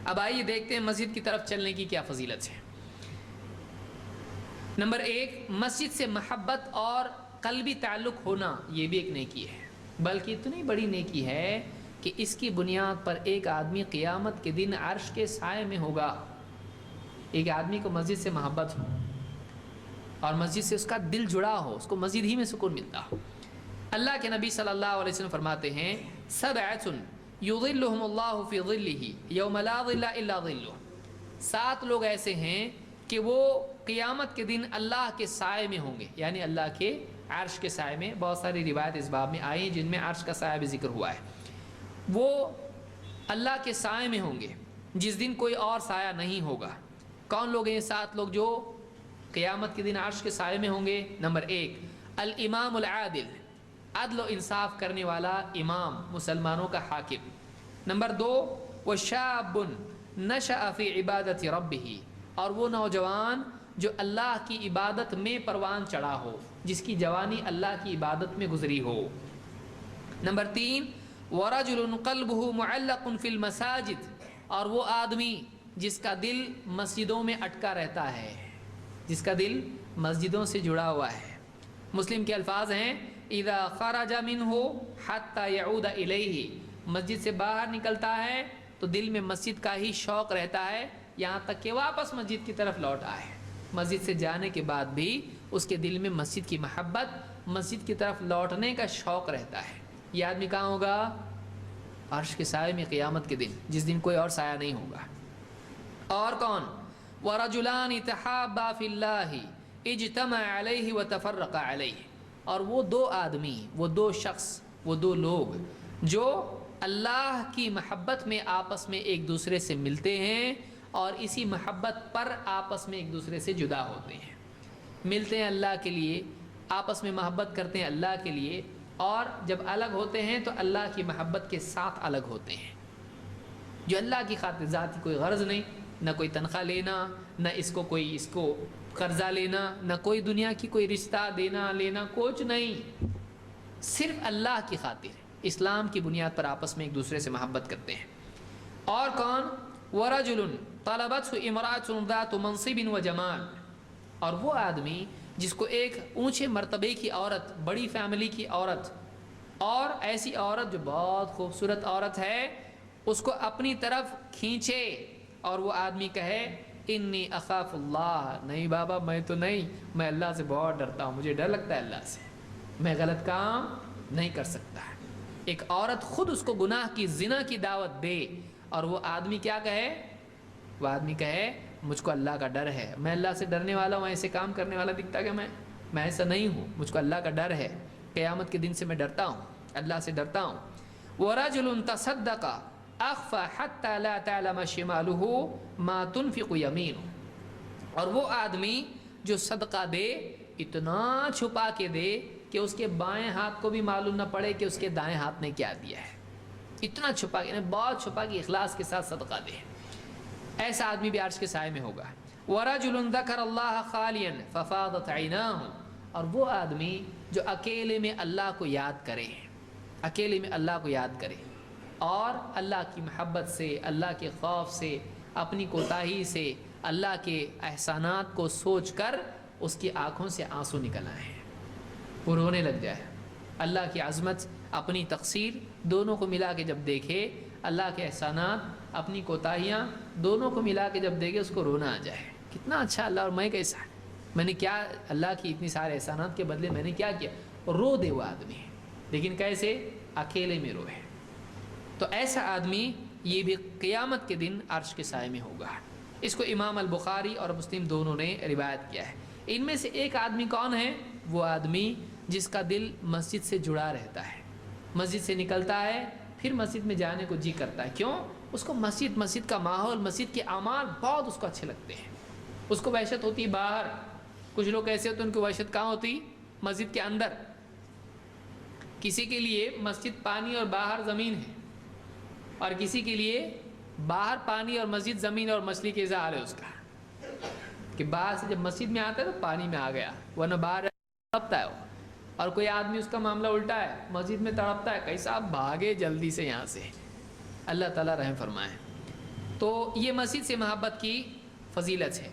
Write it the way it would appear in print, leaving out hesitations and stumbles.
اب آئیے دیکھتے ہیں مسجد کی طرف چلنے کی کیا فضیلت ہے۔ نمبر 1، مسجد سے محبت اور قلبی تعلق ہونا یہ بھی ایک نیکی ہے، بلکہ اتنی بڑی نیکی ہے کہ اس کی بنیاد پر ایک آدمی قیامت کے دن عرش کے سائے میں ہوگا۔ ایک آدمی کو مسجد سے محبت ہو اور مسجد سے اس کا دل جڑا ہو، اس کو مسجد ہی میں سکون ملتا ہو۔ اللہ کے نبی صلی اللہ علیہ وسلم فرماتے ہیں سبعۃ یظلھم اللہ فی ظلہ یوم لا ظل الا ظلہ، 7 لوگ ایسے ہیں کہ وہ قیامت کے دن اللہ کے سائے میں ہوں گے، یعنی اللہ کے عرش کے سائے میں۔ بہت ساری روایت اس باب میں آئی ہیں جن میں عرش کا سایہ بھی ذکر ہوا ہے۔ وہ اللہ کے سائے میں ہوں گے جس دن کوئی اور سایہ نہیں ہوگا۔ کون لوگ ہیں یہ 7 لوگ جو قیامت کے دن عرش کے سائے میں ہوں گے؟ نمبر 1، الامام العادل، عدل و انصاف کرنے والا امام، مسلمانوں کا حاکم۔ نمبر 2، وشاب نشأ فی عبادت ربہ، اور وہ نوجوان جو اللہ کی عبادت میں پروان چڑھا ہو، جس کی جوانی اللہ کی عبادت میں گزری ہو۔ نمبر 3، ورجل قلبہ معلق فی المساجد، اور وہ آدمی جس کا دل مسجدوں میں اٹکا رہتا ہے، جس کا دل مسجدوں سے جڑا ہوا ہے۔ مسلم کے الفاظ ہیں اذا خرج منہ حتی یعود الیہ، مسجد سے باہر نکلتا ہے تو دل میں مسجد کا ہی شوق رہتا ہے یہاں تک کہ واپس مسجد کی طرف لوٹ آئے۔ مسجد سے جانے کے بعد بھی اس کے دل میں مسجد کی محبت، مسجد کی طرف لوٹنے کا شوق رہتا ہے۔ یہ آدمی کہاں ہوگا؟ عرش کے سائے میں قیامت کے دن، جس دن کوئی اور سایہ نہیں ہوگا۔ اور کون؟ وَرَجُلَانِ تَحَابَّا فِي اللَّهِ اجْتَمَعَ عَلَيْهِ وَتَفَرَّقَ عَلَيْهِ، اور وہ 2 آدمی، وہ 2 شخص، وہ 2 لوگ جو اللہ کی محبت میں آپس میں ایک دوسرے سے ملتے ہیں اور اسی محبت پر آپس میں ایک دوسرے سے جدا ہوتے ہیں۔ ملتے ہیں اللہ کے لیے، آپس میں محبت کرتے ہیں اللہ کے لیے، اور جب الگ ہوتے ہیں تو اللہ کی محبت کے ساتھ الگ ہوتے ہیں۔ جو اللہ کی خاطر ذاتی کوئی غرض نہیں، نہ کوئی تنخواہ لینا، نہ اس کو قرضہ لینا، نہ کوئی دنیا کی کوئی رشتہ دینا لینا، کچھ نہیں، صرف اللہ کی خاطر اسلام کی بنیاد پر آپس میں ایک دوسرے سے محبت کرتے ہیں۔ اور کون؟ وَرَجُلٌ طَلَبَتْهُ امْرَأَةٌ ذَاتُ مَنْصِبٍ وَجَمَالٍ، اور وہ آدمی جس کو ایک اونچے مرتبے کی عورت، بڑی فیملی کی عورت، اور ایسی عورت جو بہت خوبصورت عورت ہے، اس کو اپنی طرف کھینچے اور وہ آدمی کہے انی اخاف اللہ، نہیں بابا میں تو نہیں، میں اللہ سے بہت ڈرتا ہوں، مجھے ڈر لگتا ہے اللہ سے، میں غلط کام نہیں کر سکتا۔ ایک عورت خود اس کو گناہ کی، زنا کی دعوت دے اور وہ آدمی کیا کہے؟ وہ آدمی کہے مجھ کو اللہ کا ڈر ہے، میں اللہ سے ڈرنے والا ہوں، ایسے کام کرنے والا دکھتا کہ میں ایسا نہیں ہوں، مجھ کو اللہ کا ڈر ہے، قیامت کے دن سے میں ڈرتا ہوں، اللہ سے ڈرتا ہوں۔ وَرَجُلٌ تَصَدَّقَ أَخْفَى حَتَّى لَا تَعْلَمَ شِمَالُهُ مَا تُنْفِقُ يَمِينُهُ، اور وہ آدمی جو صدقہ دے اتنا چھپا کے دے کہ اس کے بائیں ہاتھ کو بھی معلوم نہ پڑے کہ اس کے دائیں ہاتھ نے کیا دیا ہے، اتنا چھپا کے، بہت چھپا کے اخلاص کے ساتھ صدقہ دے، ایسا آدمی بھی عرش کے سائے میں ہوگا۔ وَرَجُلٌ ذَكَرَ اللَّهَ خَالِيًا فَفَاضَتْ عَيْنَاهُ، اور وہ آدمی جو اکیلے میں اللہ کو یاد کرے، اکیلے میں اللہ کو یاد کرے اور اللہ کی محبت سے، اللہ کے خوف سے، اپنی کوتاہی سے، اللہ کے احسانات کو سوچ کر اس کی آنکھوں سے آنسو نکل آئے، وہ رونے لگ جائے، اللہ کی عظمت، اپنی تقصیر دونوں کو ملا کے جب دیکھے، اللہ کے احسانات، اپنی کوتاہیاں دونوں کو ملا کے جب دیکھے، اس کو رونا آ جائے، کتنا اچھا اللہ، اور میں کیسا، میں نے کیا، اللہ کی اتنی سارے احسانات کے بدلے میں نے کیا کیا، رو دے وہ آدمی، لیکن کیسے؟ اکیلے میں روئے۔ تو ایسا آدمی یہ بھی قیامت کے دن عرش کے سائے میں ہوگا۔ اس کو امام البخاری اور مسلم دونوں نے روایت کیا ہے۔ ان میں سے ایک آدمی کون ہے؟ وہ آدمی جس کا دل مسجد سے جڑا رہتا ہے، مسجد سے نکلتا ہے پھر مسجد میں جانے کو جی کرتا ہے، کیوں؟ اس کو مسجد کا ماحول، مسجد کے اعمال بہت اس کو اچھے لگتے ہیں، اس کو وحشت ہوتی ہے باہر، کچھ لوگ ایسے ہوتے ہیں ان کی وحشت کہاں ہوتی؟ مسجد کے اندر۔ کسی کے لیے مسجد پانی اور باہر زمین ہے، اور کسی کے لیے باہر پانی اور مسجد زمین اور مچھلی کے اظہار ہے اس کا، کہ باہر سے جب مسجد میں آتا ہے تو پانی میں آ گیا، ورنہ باہر تڑپتا ہے وہ۔ اور کوئی آدمی اس کا معاملہ الٹا ہے، مسجد میں تڑپتا ہے، کیسا بھاگے جلدی سے یہاں سے، اللہ تعالیٰ رحم فرمائے۔ تو یہ مسجد سے محبت کی فضیلت ہے۔